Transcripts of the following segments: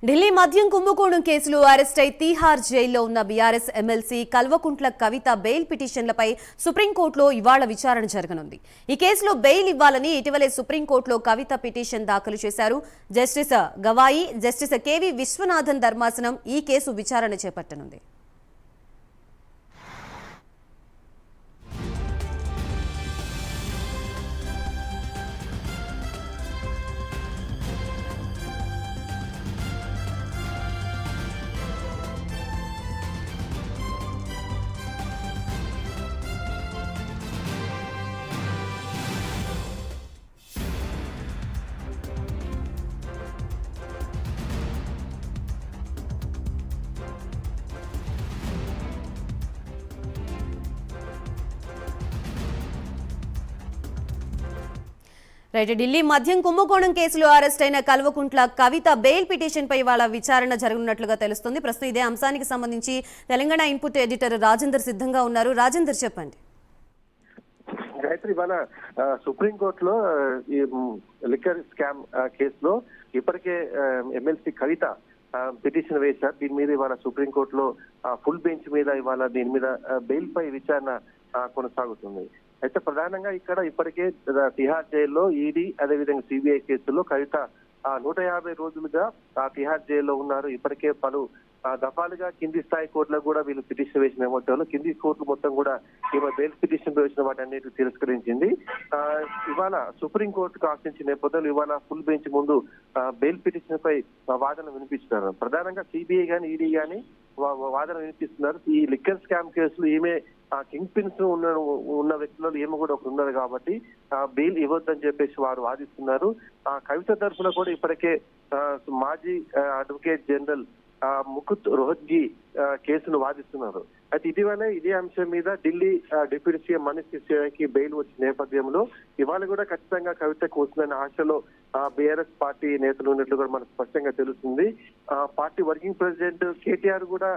ఢిల్లీ మద్యం కుంభకోణం కేసులో అరెస్ట్ అయి తీహార్ జైల్లో ఉన్న BRS MLC Kalvakuntla Kavitha bail పిటిషన్లపై సుప్రీంకోర్టులో ఇవాళ విచారణ జరగనుంది. ఈ కేసులో బెయిల్ ఇవ్వాలని ఇటీవలే సుప్రీంకోర్టులో కవిత పిటిషన్ దాఖలు చేశారు. Justice Gavai, justice K V Viswanathan ధర్మాసనం ఈ కేసు విచారణ చేపట్టనుంది. ఢిల్లీ మద్యం కుంభకోణం కేసులో అరెస్ట్ అయిన కల్వకుంట్ల కవిత బెయిల్ పిటిషన్ పై ఇవాళ విచారణ జరగనున్నట్లుగా తెలుస్తుంది. ప్రస్తుతం ఇదే అంశానికి సంబంధించి తెలంగాణ ఇన్పుట్ ఎడిటర్ రాజేందర్ సిద్ధంగా ఉన్నారు. రాజేందర్, చెప్పండి. గాయత్రి, ఇవాళ సుప్రీంకోర్టులో ఈ లిక్కర్ స్కామ్ కేసులో ఇప్పటికే ఎమ్మెల్సీ కవిత పిటిషన్ వేశారు. దీని మీద ఇవాళ సుప్రీంకోర్టులో ఫుల్ బెంచ్ మీద ఇవాళ దీని మీద బెయిల్ పై విచారణ కొనసాగుతుంది. అయితే ప్రధానంగా ఇక్కడ ఇప్పటికే తిహార్ జైల్లో ఈడీ అదేవిధంగా సిబిఐ కేసుల్లో కవిత 150 రోజులుగా తిహార్ జైల్లో ఉన్నారు. ఇప్పటికే పలు దఫాలుగా కింది స్థాయి కోర్టులో కూడా వీళ్ళు పిటిషన్ వేసిన నేపథ్యంలో కింది కోర్టులు మొత్తం కూడా ఇవాళ బెయిల్ పిటిషన్ వేసిన వాటి అన్నిటి తిరస్కరించింది. ఇవాళ సుప్రీంకోర్టుకు ఆశించిన నేపథ్యంలో ఇవాళ ఫుల్ బెంచ్ ముందు బెయిల్ పిటిషన్ పై వాదన వినిపిస్తున్నారు. ప్రధానంగా సిబిఐ గాని ఈడీ గాని వాదన వినిపిస్తున్నారు. ఈ లిక్కర్ స్కామ్ కేసులు ఈమె కింగ్ పిన్స్ ఉన్న వ్యక్తులలో ఏమో కూడా ఒకరు ఉన్నారు కాబట్టి బెయిల్ ఇవ్వద్దని చెప్పేసి వారు వాదిస్తున్నారు. కవిత తరఫున కూడా ఇప్పటికే మాజీ అడ్వకేట్ జనరల్ ముకుత్ రోహత్గి కేసును వాదిస్తున్నారు. అయితే ఇటీవలే ఇదే అంశం మీద ఢిల్లీ డిప్యూటీ సీఎం మనీష్ సిసోడియాకి బెయిల్ వచ్చిన నేపథ్యంలో ఇవాళ కూడా ఖచ్చితంగా కవితకు వస్తుందనే ఆశలో బీఆర్ఎస్ పార్టీ నేతలు ఉన్నట్లు కూడా మనకు స్పష్టంగా తెలుస్తుంది. పార్టీ వర్కింగ్ ప్రెసిడెంట్ కేటీఆర్ కూడా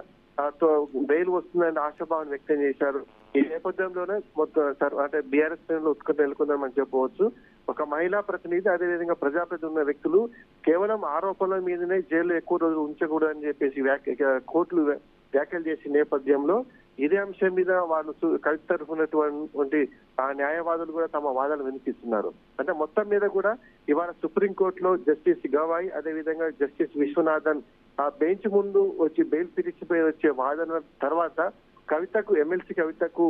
బెయిల్ వస్తుందని ఆశాభావం వ్యక్తం చేశారు. ఈ నేపథ్యంలోనే మొత్తం అంటే బీఆర్ఎస్ శ్రేణులు ఉత్కంఠ నెలకొందని చెప్పవచ్చు. ఒక మహిళా ప్రతినిధి అదేవిధంగా ప్రజాప్రతినిధి ఉన్న వ్యక్తులు కేవలం ఆరోపణల మీదనే జైల్లో ఎక్కువ రోజులు ఉంచకూడదని చెప్పేసి కోర్టులు వ్యాఖ్యలు చేసిన నేపథ్యంలో ఇదే అంశం మీద వాళ్ళు కవిత తరఫునటువంటి న్యాయవాదులు కూడా తమ వాదనలు వినిపిస్తున్నారు. అంటే మొత్తం మీద కూడా ఇవాళ సుప్రీంకోర్టులో జస్టిస్ గవాయి అదేవిధంగా జస్టిస్ విశ్వనాథన్ బెంచ్ ముందు వచ్చి బెయిల్ పిటిషన్ పై వచ్చే వాదన తర్వాత ఎమ్మెల్సీ కవితకు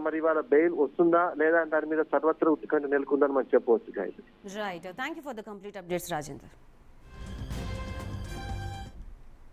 మరి ఇవాళ బెయిల్ వస్తుందా లేదా దాని మీద సర్వత్రా ఉత్కంఠ నెలకొందని మనం చెప్పవచ్చు. Right, thank you for the complete updates Rajender.